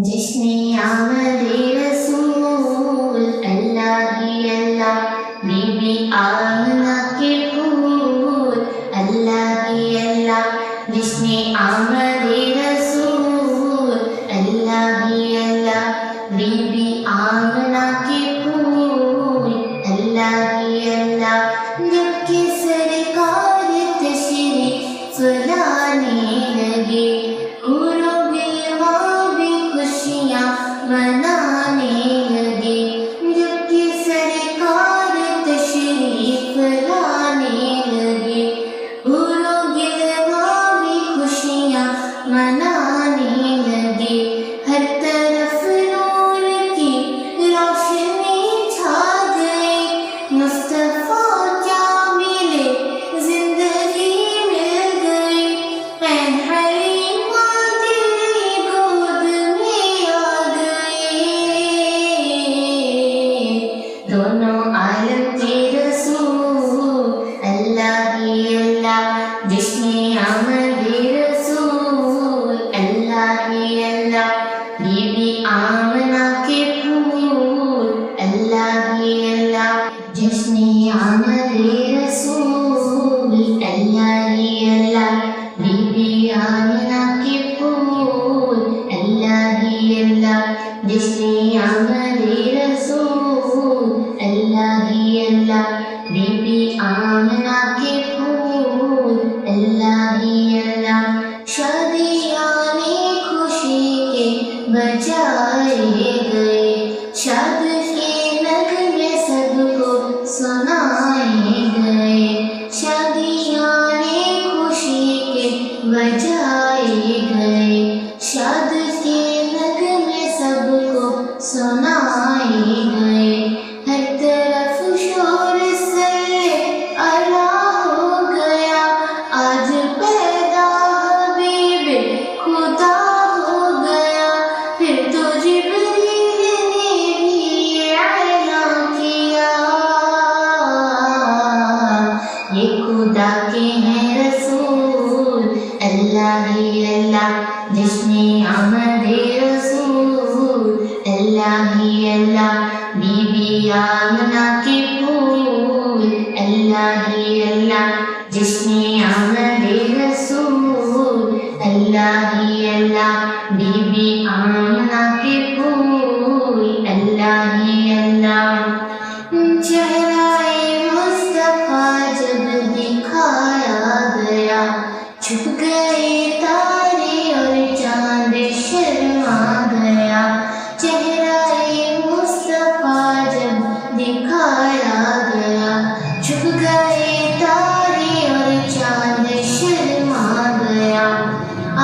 جشن آمد رسول اللہ ہی اللہ، بی بی آمنہ کے پھول اللہ ہی اللہ، جشن آمد رسول اللہ ہی اللہ، بی بی آمنہ کے پھول اللہ ہی اللہ، جب کہ سرکار تشریف لانے لگے، منانے لگے، جب کہ سرکار تشریف لانے لگے، حور و گلواں بھی خوشیاں منانے لگے، ہر طرف نور کی روشنی چھا گئی، مصطفیٰ کیا ملے زندگی مل گئی، دونوں عالم کے رسول اللہ ہی اللہ، جشن آمد رسول اللہ ہی اللہ، بی بی آمنہ کے پھول اللہ ہی اللہ، جشن آمد رسول اللہ ہی اللہ، بی بی آمنہ کے پھول اللہ ہی اللہ، جشن آمد رسول اللہ ہی اللہ، بی بی آمنہ کے پھول اللہ ہی اللہ، شادیاں خوشی کے بجائے گئے، شاد کے نغمے سب کو سنائے گئے، شادیاں خوشی کے بجائے گئے، شاد کے نغمے سب کو سنائے گئے، ہر طرف شور سے اعلیٰ ہو گیا، آج پیدا حبیب خدا ہو گیا، پھر تو جبریل نے بھی اعلان کیا، یہ خدا کے ہیں رسول اللہ ہی اللہ، جشن آمد رسول اللہ ہی اللہ، بی بی آمنہ کے پھول اللہ ہی اللہ، جشن آمد رسول اللہ ہی اللہ، بی بی آمنہ کے پھول اللہ ہی اللہ، چہرہ مصطفیٰ جب دکھایا گیا، چھپ گئے تارے اور چاند شرما گیا، چہرہ مصطفیٰ جب دکھایا گیا، چھپ گئے تارے اور چاند شرما گیا،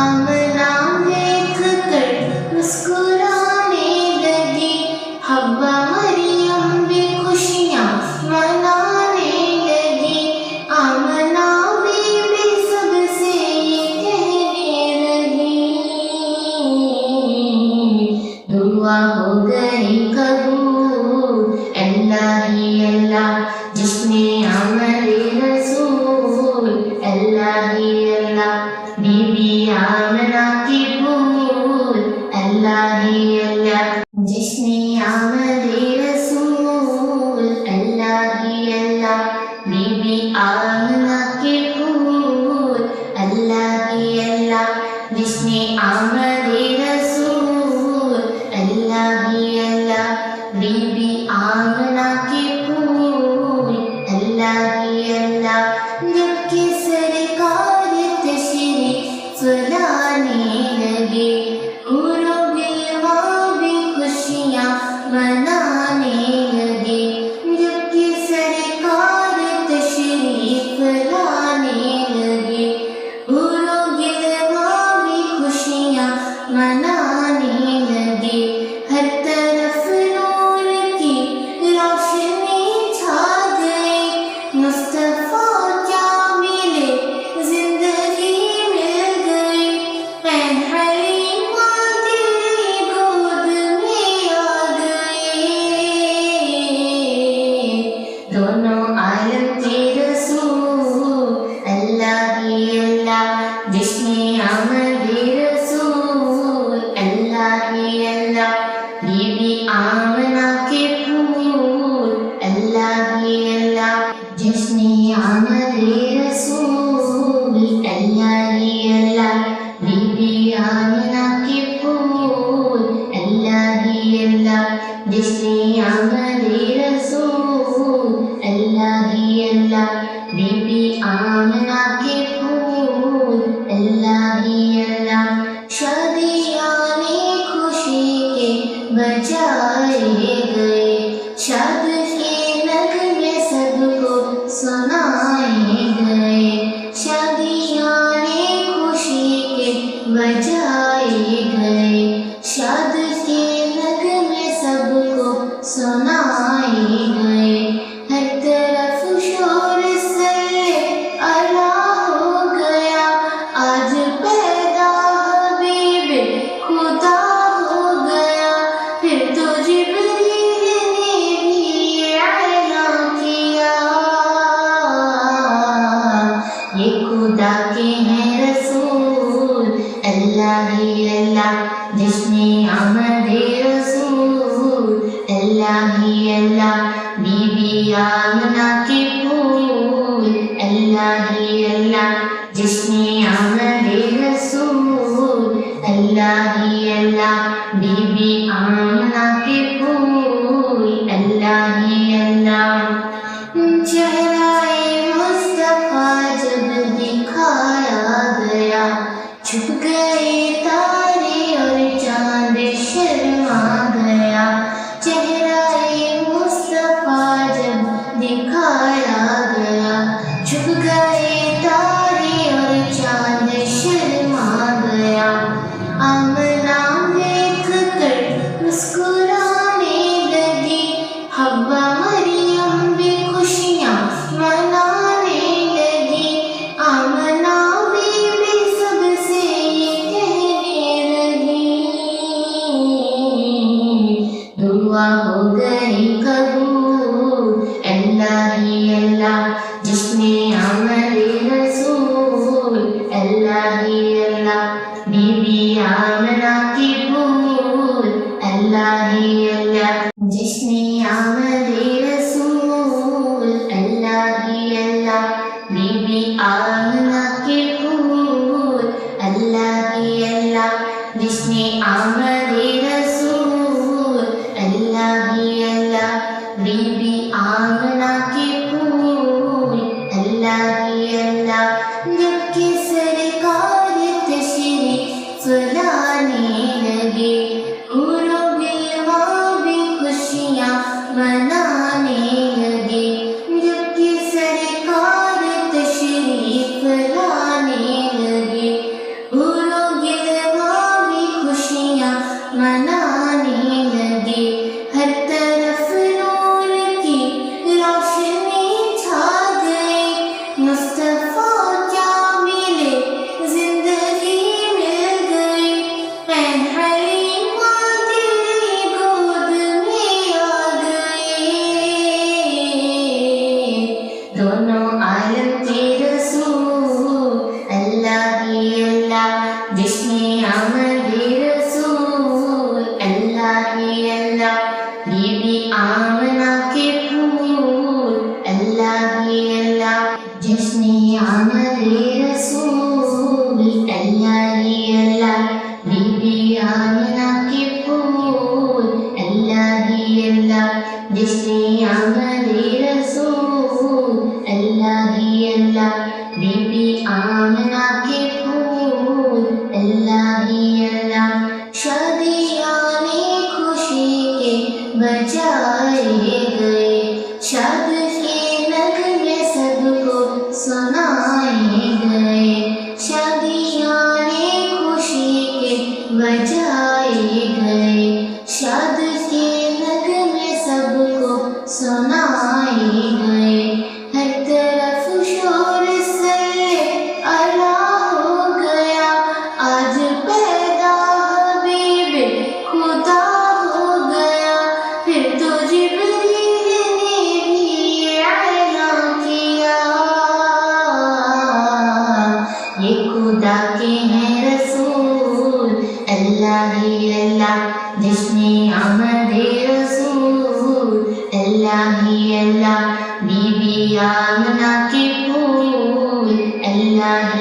آمنہ دیکھ کر مسکرانے لگی، حوا مریم بھی خوشیاں منانے لگی، آمنہ بی سب سے یہ کہنے لگی، دعا ہو گئی قبول اللہ ہی اللہ، جشن آمد رسول اللہ ہی اللہ، بی بی آمنہ کے پھول اللہ ہی اللہ، جشن آمد رسول اللہ ہی اللہ، بی بی آمنہ کے پھول اللہ ہی اللہ، جشن آمد رسول اللہ ہی اللہ، بی بی آمنہ کے پھول اللہ ہی اللہ، جب کہ سرکار تشریف لانے لگے، حور و گلواں بھی خوشیاں बजाए गए, शाद के नगमे सबको सुनाए गए, शादियाँ ने खुशी के बजाए गए, शाद के नगमे सबको सुनाए गए, हर तरफ शोर से अला हो गया, आज पैदा हबीब खुदा हो गया, फिर तो जिब्रील ने भी ऐलान किया, ये खुदा के हैं रसूल, अल्लाह ही अल्लाह जिसने आमदे रसूल, अल्लाह ही अल्लाह बीबी आमना के फूल, अल्लाह ही अल्लाह जिसने आमदे रसूल, अल्लाह ही अल्लाह बीबी आमना के फूल, अल्लाह ही अल्लाह। चेहराए मुस्तफा जब दिखाया गया, छुप गए तारे और चांद शर्मा गया, चेहराए मुस्तफा जब दिखाया गया, छुप गए तारे और चांद शर्मा गया, आमना देख कर मुस्कुराने लगी, हव्वा मरियम भी खुशियाँ मनाने लगी, आमना बीबी सबसे ये कहने लगी, दुआ हो गई कबूल, अल्लाह ही अल्लाह जिसने आमदे रसूल, अल्लाह ही अल्लाह बीबी आमना की फूल, अल्लाह ही अल्लाह जिसने आमदे रसूल, अल्लाह ही अल्लाह बीबी आमना की फूल, अल्लाह ही अल्लाह जिसने आमदे रसूल, अल्लाह ही अल्लाह बीबी आमना की फूल, अल्लाह ही अल्लाह। जबकि सरकार तशरीफ लाने लगे, हूरों गिलवा भी खुशियाँ मनाने लगे, जबकि सरकार तशरीफ लाने लगे, हूरों गिलवा भी खुशियाँ मनाने लगे, हर तरफ नूर की रोशनी छा गई, मुस्तफा क्या मिले जिंदगी मिल गई, ऐन हलीमा तेरी गोद में आ गए, दोनों आलम के रसूल, अल्लाह ही अल्लाह जिसने आमदे रसूल, अल्लाह ही अल्लाह बीबी आमना के फूल, अल्लाह ही अल्लाह जिसने आमदे रसूल, अल्लाह ही अल्लाह बीबी आमना के फूल, अल्लाह ही अल्लाह जिसने आमदे रसूल, अल्लाह ही अल्लाह बीबी आमना के फूल, अल्लाह ही अल्लाह। शादियाँ ने खुशी के बजाए गए, शाद के नगमे सबको सुनाए गए, शादियाँ ने खुशी के बजाए गए, शाद के नगमे सबको सुनाए गए, हर तरफ शोर से अला हो गया, आज पैदा हबीब खुदा हो गया, फिर तो जिब्रील ने भी ऐलान किया, ये खुदा के हैं रसूल, अल्लाह ही अल्लाह जिसने आमदे रसूल, अल्लाह ही अल्लाह बीबी आमना के फूल, अल्लाह